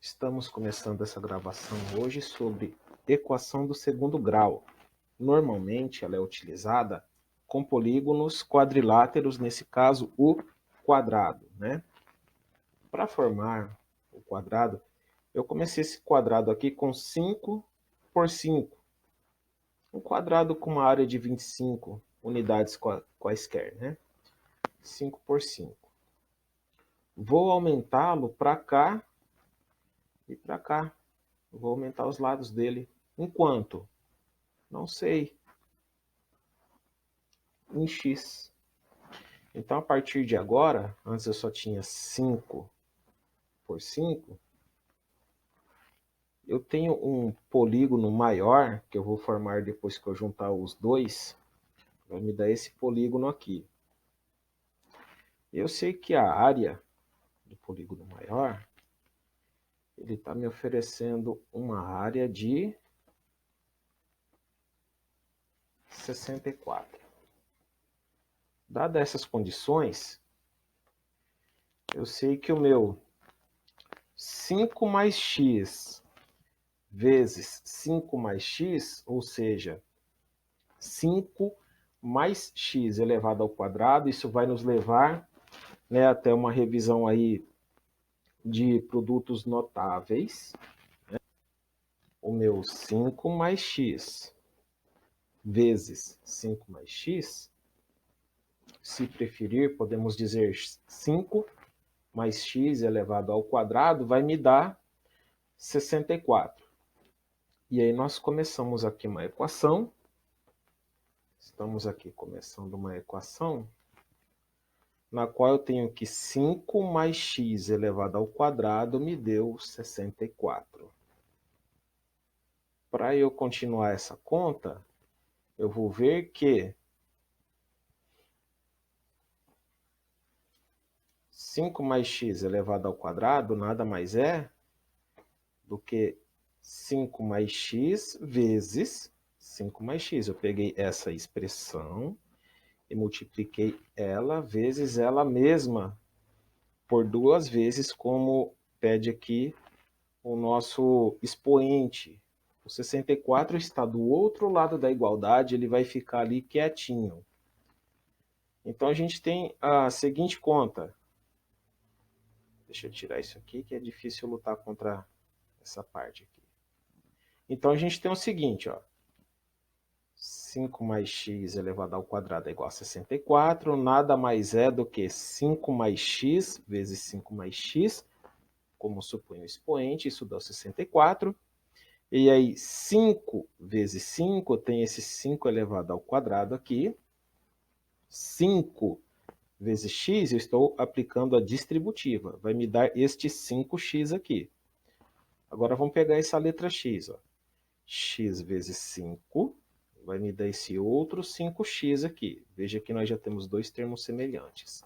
Estamos começando essa gravação hoje sobre equação do segundo grau. Normalmente ela é utilizada com polígonos quadriláteros, nesse caso o quadrado, né? Para formar o quadrado, eu comecei esse quadrado aqui com 5 por 5. Um quadrado com uma área de 25 unidades quaisquer, né? 5 por 5. Vou aumentá-lo para cá e para cá. Vou aumentar os lados dele. Em quanto? Não sei. Em x. Então, a partir de agora, antes eu só tinha 5 por 5, eu tenho um polígono maior, que eu vou formar depois que eu juntar os dois, vai me dar esse polígono aqui. Eu sei que a área do polígono maior, ele está me oferecendo uma área de 64. Dadas essas condições, eu sei que o meu 5 mais x vezes 5 mais x, ou seja, 5 mais x elevado ao quadrado, isso vai nos levar, né, até uma revisão aí de produtos notáveis. Né? O meu 5 mais x vezes 5 mais x, se preferir, podemos dizer 5 mais x elevado ao quadrado, vai me dar 64. E aí nós começamos aqui uma equação. Estamos aqui começando uma equação na qual eu tenho que 5 mais x elevado ao quadrado me deu 64. Para eu continuar essa conta, eu vou ver que 5 mais x elevado ao quadrado nada mais é do que 5 mais x vezes 5 mais x. Eu peguei essa expressão e multipliquei ela vezes ela mesma por 2 vezes, como pede aqui o nosso expoente. O 64 está do outro lado da igualdade, ele vai ficar ali quietinho. Então a gente tem a seguinte conta. Deixa eu tirar isso aqui, que é difícil lutar contra essa parte aqui. Então a gente tem o seguinte, ó. 5 mais x elevado ao quadrado é igual a 64, nada mais é do que 5 mais x vezes 5 mais x, como supõe o expoente, isso dá 64. E aí 5 vezes 5, tem esse 5 elevado ao quadrado aqui. 5 vezes x, eu estou aplicando a distributiva, vai me dar este 5x aqui. Agora vamos pegar essa letra x, ó. X vezes 5 vai me dar esse outro 5x aqui. Veja que nós já temos dois termos semelhantes.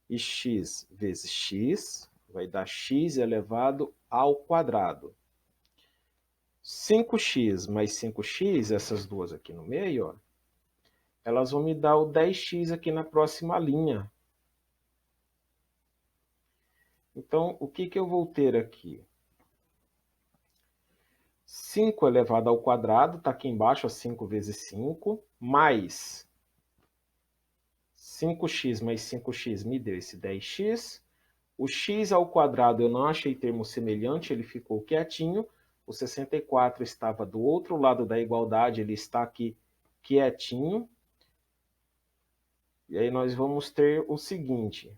E x vezes x vai dar x elevado ao quadrado. 5x mais 5x, essas duas aqui no meio, ó, elas vão me dar o 10x aqui na próxima linha. Então, o que eu vou ter aqui? 5 elevado ao quadrado, está aqui embaixo, 5 vezes 5, mais 5x mais 5x me deu esse 10x. O x ao quadrado eu não achei termo semelhante, ele ficou quietinho. O 64 estava do outro lado da igualdade, ele está aqui quietinho. E aí nós vamos ter o seguinte.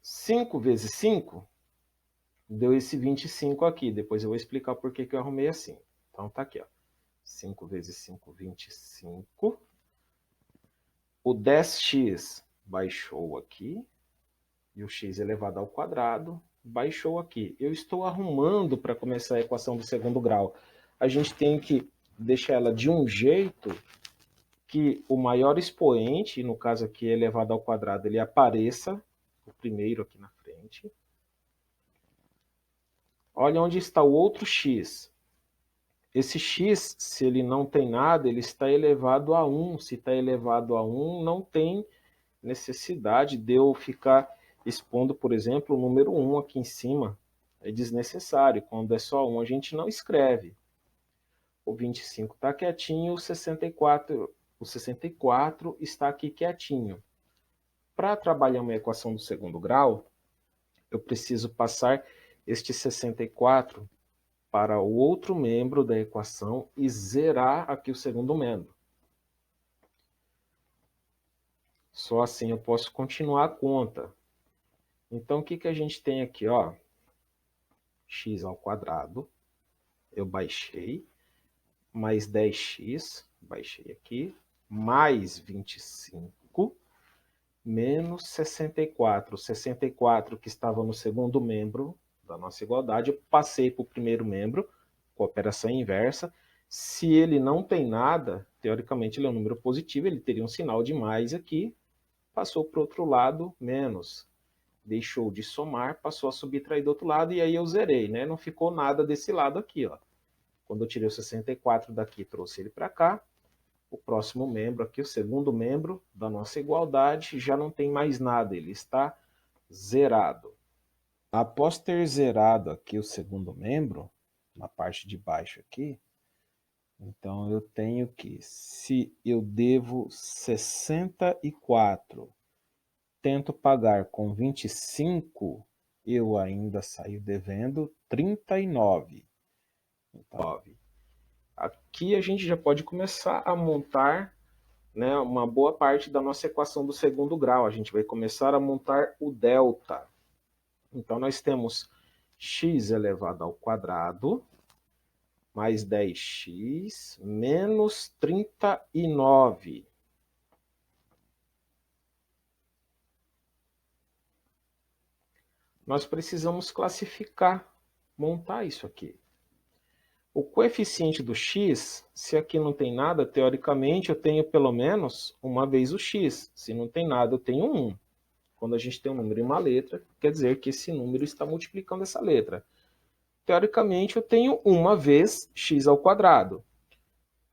5 vezes 5 deu esse 25 aqui. Depois eu vou explicar por que eu arrumei assim. Então tá aqui, ó. 5 vezes 5, 25. O 10x baixou aqui. E o x elevado ao quadrado baixou aqui. Eu estou arrumando para começar a equação do segundo grau. A gente tem que deixar ela de um jeito que o maior expoente, no caso aqui elevado ao quadrado, ele apareça, o primeiro aqui na frente. Olha onde está o outro x. Esse x, se ele não tem nada, ele está elevado a 1. Se está elevado a 1, não tem necessidade de eu ficar expondo, por exemplo, o número 1 aqui em cima. É desnecessário. Quando é só 1, a gente não escreve. O 25 está quietinho, o 64 está aqui quietinho. Para trabalhar uma equação do segundo grau, eu preciso passar este 64 para o outro membro da equação e zerar aqui o segundo membro. Só assim eu posso continuar a conta. Então, o que a gente tem aqui? Ó, x ao quadrado, eu baixei, mais 10x, baixei aqui, mais 25, menos 64. 64 que estava no segundo membro da nossa igualdade, eu passei para o primeiro membro, com operação inversa. Se ele não tem nada, teoricamente ele é um número positivo, ele teria um sinal de mais aqui, passou para o outro lado, menos. Deixou de somar, passou a subtrair do outro lado, e aí eu zerei, né? Não ficou nada desse lado aqui, ó. Quando eu tirei o 64 daqui, trouxe ele para cá. O próximo membro aqui, o segundo membro da nossa igualdade, já não tem mais nada, ele está zerado. Após ter zerado aqui o segundo membro, na parte de baixo aqui, então eu tenho que, se eu devo 64, tento pagar com 25, eu ainda saio devendo 39. Então, aqui a gente já pode começar a montar, né, uma boa parte da nossa equação do segundo grau. A gente vai começar a montar o delta. Então, nós temos x elevado ao quadrado mais 10x menos 39. Nós precisamos classificar, montar isso aqui. O coeficiente do x, se aqui não tem nada, teoricamente eu tenho pelo menos uma vez o x. Se não tem nada, eu tenho 1. Quando a gente tem um número e uma letra, quer dizer que esse número está multiplicando essa letra. Teoricamente, eu tenho uma vez x ao quadrado.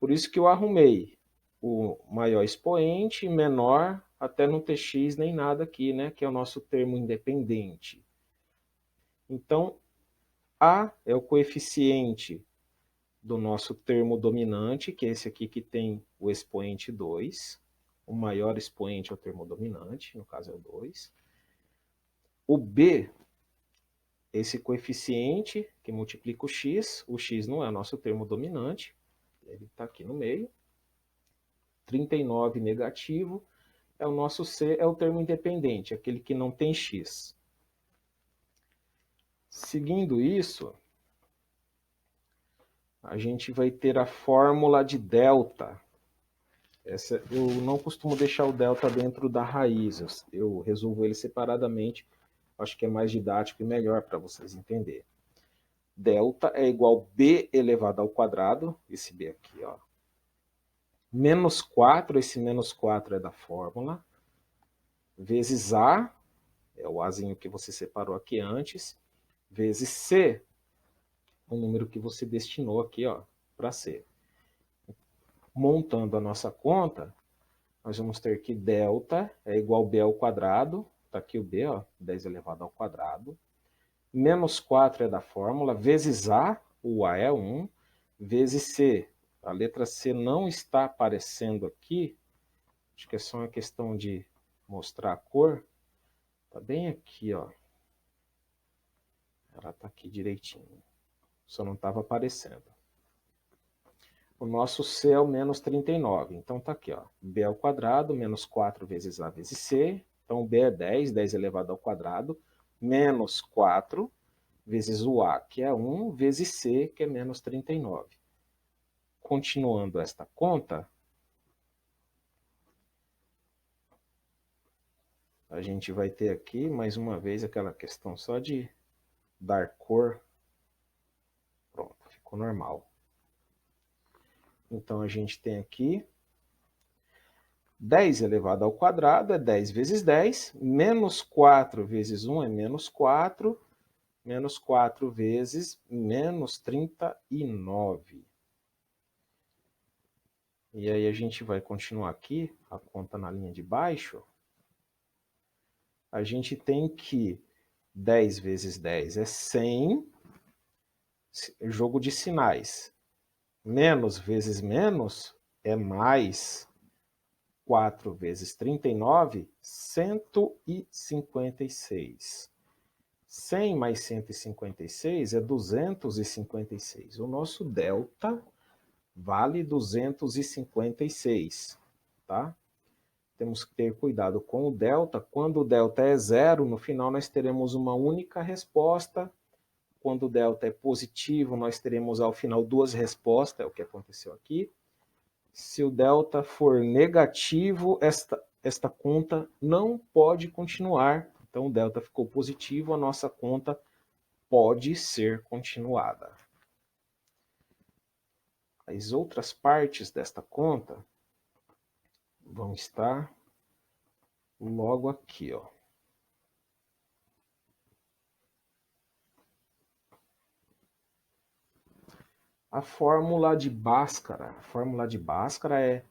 Por isso que eu arrumei o maior expoente, menor, até não ter x nem nada aqui, né? Que é o nosso termo independente. Então, A é o coeficiente do nosso termo dominante, que é esse aqui que tem o expoente 2. O maior expoente é o termo dominante, no caso é o 2. O B, esse coeficiente que multiplica o x não é o nosso termo dominante, ele está aqui no meio. 39 negativo é o nosso C, é o termo independente, aquele que não tem x. Seguindo isso, a gente vai ter a fórmula de delta. Eu não costumo deixar o delta dentro da raiz, eu resolvo ele separadamente, acho que é mais didático e melhor para vocês entenderem. Delta é igual a b elevado ao quadrado, esse b aqui, ó. Menos 4, esse menos 4 é da fórmula, vezes a, é o azinho que você separou aqui antes, vezes c, o número que você destinou aqui, ó, para c. Montando a nossa conta, nós vamos ter que delta é igual a b ao quadrado, está aqui o b, ó, 10 elevado ao quadrado, menos 4 é da fórmula, vezes a, o a é 1, vezes c. A letra C não está aparecendo aqui, acho que é só uma questão de mostrar a cor. Está bem aqui, ó. Ela está aqui direitinho, só não estava aparecendo. O nosso C é o menos 39, então está aqui, ó. B ao quadrado, menos 4 vezes A vezes C, então B é 10, 10 elevado ao quadrado, menos 4 vezes o A, que é 1, vezes C, que é menos 39. Continuando esta conta, a gente vai ter aqui, mais uma vez, aquela questão só de dar cor. Pronto, ficou normal. Então, a gente tem aqui 10 elevado ao quadrado é 10 vezes 10, menos 4 vezes 1 é menos 4, menos 4 vezes menos 39. E aí a gente vai continuar aqui, a conta na linha de baixo. a gente tem que 10 vezes 10 é 100, jogo de sinais. Menos vezes menos é mais. 4 vezes 39, 156. 100 mais 156 é 256. O nosso delta vale 256, tá? Temos que ter cuidado com o delta. Quando o delta é zero, no final nós teremos uma única resposta. Quando o delta é positivo, nós teremos ao final duas respostas, é o que aconteceu aqui. Se o delta for negativo, esta conta não pode continuar. Então, o delta ficou positivo, a nossa conta pode ser continuada. As outras partes desta conta vão estar logo aqui, ó. A fórmula de Bhaskara é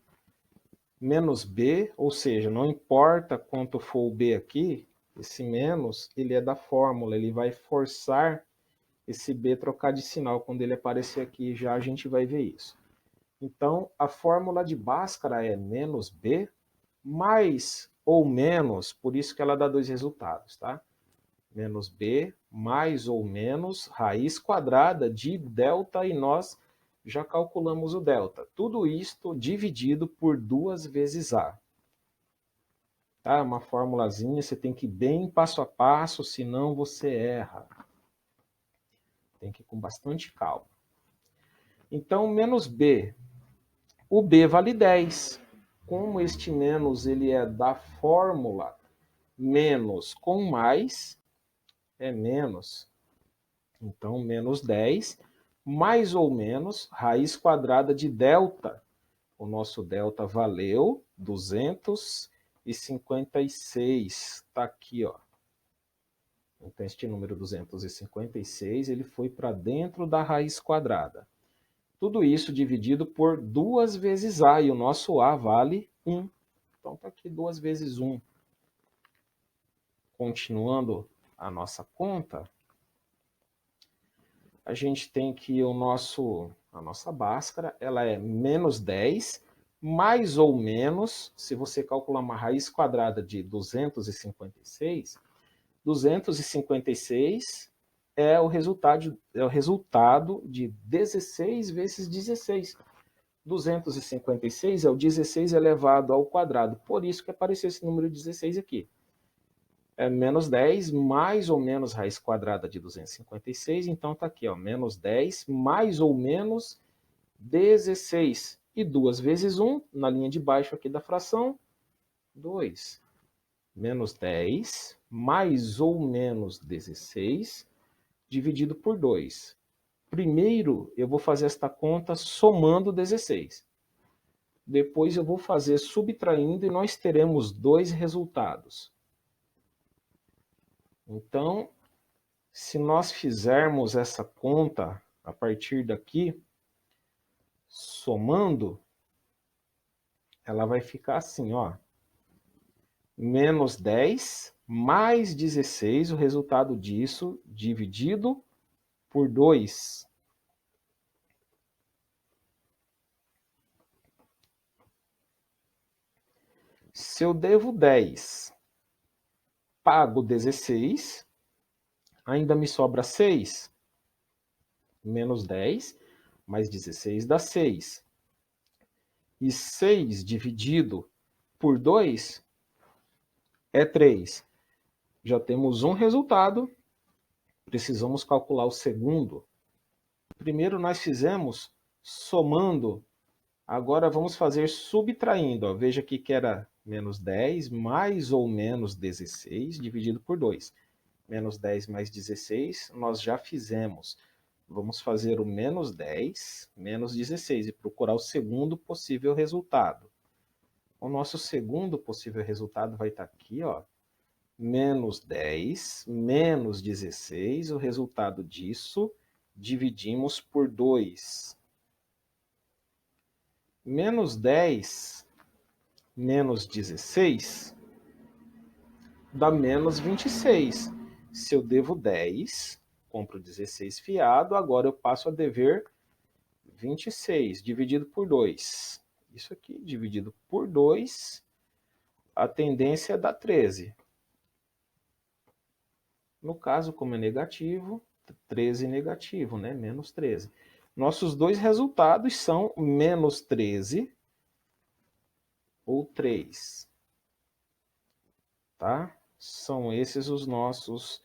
menos B, ou seja, não importa quanto for o B aqui, esse menos, ele é da fórmula, ele vai forçar esse B trocar de sinal. Quando ele aparecer aqui, já a gente vai ver isso. Então, a fórmula de Bhaskara é menos B mais ou menos, por isso que ela dá dois resultados, tá? Menos B mais ou menos raiz quadrada de delta, e nós já calculamos o delta. Tudo isto dividido por 2 vezes A. Tá? Uma formulazinha, você tem que ir bem passo a passo, senão você erra. Tem que ir com bastante calma. Então, menos B. O B vale 10. Como este menos ele é da fórmula menos com mais, é menos. Então, menos 10, mais ou menos, raiz quadrada de delta. O nosso delta valeu 256. Está aqui, ó. Então, este número 256, ele foi para dentro da raiz quadrada. Tudo isso dividido por 2 vezes A, e o nosso A vale 1. Então, está aqui 2 vezes 1. Continuando a nossa conta, a gente tem que a nossa Bhaskara, ela é menos 10, mais ou menos, se você calcular uma raiz quadrada de 256, 256 é o resultado de 16 vezes 16. 256 é o 16 elevado ao quadrado. Por isso que apareceu esse número 16 aqui. É menos 10 mais ou menos raiz quadrada de 256. Então está aqui, ó, menos 10 mais ou menos 16. E 2 vezes 1, na linha de baixo aqui da fração, 2. Menos 10 mais ou menos 16 dividido por 2. Primeiro, eu vou fazer esta conta somando 16. Depois eu vou fazer subtraindo e nós teremos dois resultados. Então, se nós fizermos essa conta a partir daqui, somando, ela vai ficar assim, ó. Menos 10 mais 16, o resultado disso, dividido por 2. Se eu devo 10, pago 16, ainda me sobra 6. Menos 10 mais 16 dá 6. E 6 dividido por 2 é 3. Já temos um resultado, precisamos calcular o segundo. Primeiro nós fizemos somando, agora vamos fazer subtraindo. Ó. Veja aqui que era menos 10 mais ou menos 16 dividido por 2. Menos 10 mais 16 nós já fizemos. Vamos fazer o menos 10 menos 16 e procurar o segundo possível resultado. O nosso segundo possível resultado vai estar aqui, ó. Menos 10 menos 16, o resultado disso, dividimos por 2. Menos 10 menos 16 dá menos 26. Se eu devo 10, compro 16 fiado, agora eu passo a dever 26, dividido por 2. Isso aqui, dividido por 2, a tendência dá 13. No caso, como é negativo, 13 negativo, né? Menos 13. Nossos dois resultados são menos 13 ou 3. Tá? São esses os nossos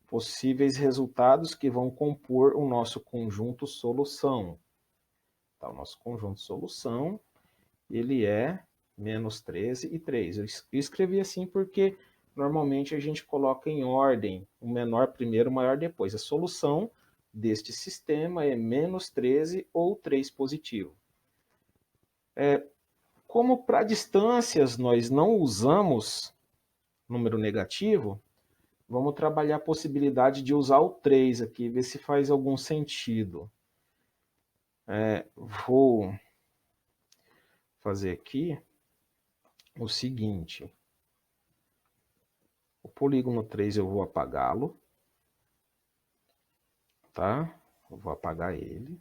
possíveis resultados que vão compor o nosso conjunto solução. Tá? O nosso conjunto solução, ele é menos 13 e 3. Eu escrevi assim porque normalmente a gente coloca em ordem, o menor primeiro, o maior depois. A solução deste sistema é menos 13 ou 3 positivo. Como para distâncias nós não usamos número negativo, vamos trabalhar a possibilidade de usar o 3 aqui, ver se faz algum sentido. Vou fazer aqui o seguinte. O polígono 3 eu vou apagá-lo. Tá? Eu vou apagar ele.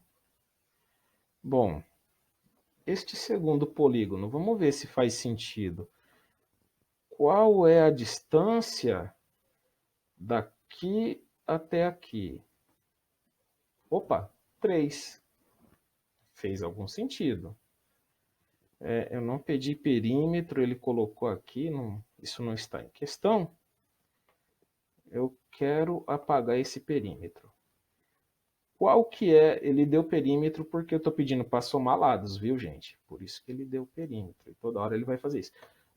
Bom, este segundo polígono, vamos ver se faz sentido. Qual é a distância daqui até aqui? Opa, 3. Fez algum sentido. Eu não pedi perímetro, ele colocou aqui, isso não está em questão. Eu quero apagar esse perímetro. Qual que é? Ele deu perímetro porque eu estou pedindo para somar lados, viu, gente? Por isso que ele deu perímetro. E toda hora ele vai fazer isso.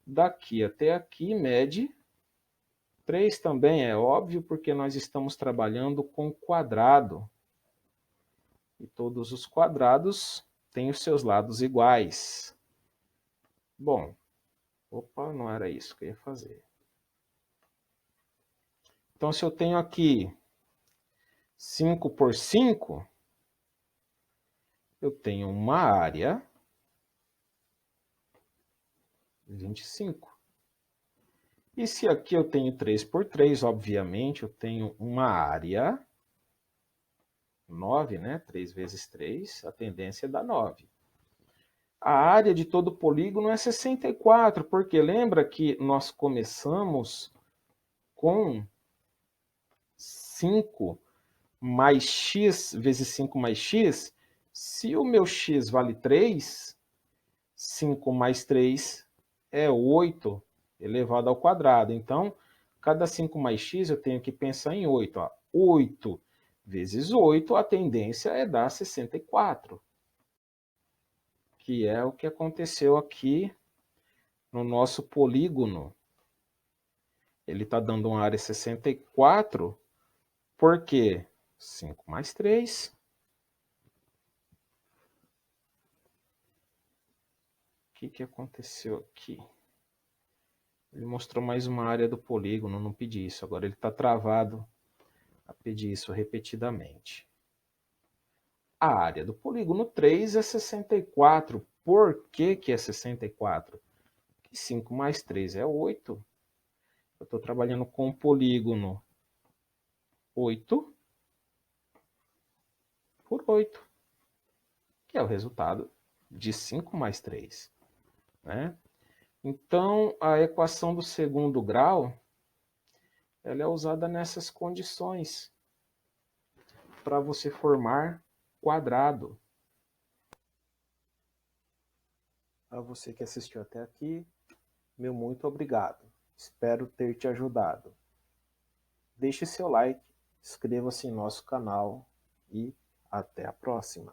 Daqui até aqui, mede 3 também é óbvio, porque nós estamos trabalhando com quadrado. E todos os quadrados têm os seus lados iguais. Bom, opa, não era isso que eu ia fazer. Então, se eu tenho aqui 5 por 5, eu tenho uma área 25. E se aqui eu tenho 3 por 3, obviamente, eu tenho uma área 9, né? 3 vezes 3, a tendência dá 9. A área de todo polígono é 64, porque lembra que nós começamos com 5 mais x vezes 5 mais x. Se o meu x vale 3, 5 mais 3 é 8 elevado ao quadrado. Então, cada 5 mais x eu tenho que pensar em 8. Ó. 8 vezes 8, a tendência é dar 64. Que é o que aconteceu aqui no nosso polígono. Ele está dando uma área 64, porque 5 mais 3. O que aconteceu aqui? Ele mostrou mais uma área do polígono, não pedi isso. Agora ele está travado a pedir isso repetidamente. A área do polígono 3 é 64. Por que é 64? Porque 5 mais 3 é 8. Eu estou trabalhando com o polígono 8 por 8, que é o resultado de 5 mais 3. Né? Então, a equação do segundo grau ela é usada nessas condições para você formar quadrado. A você que assistiu até aqui, meu muito obrigado. Espero ter te ajudado. Deixe seu like, inscreva-se em nosso canal e até a próxima.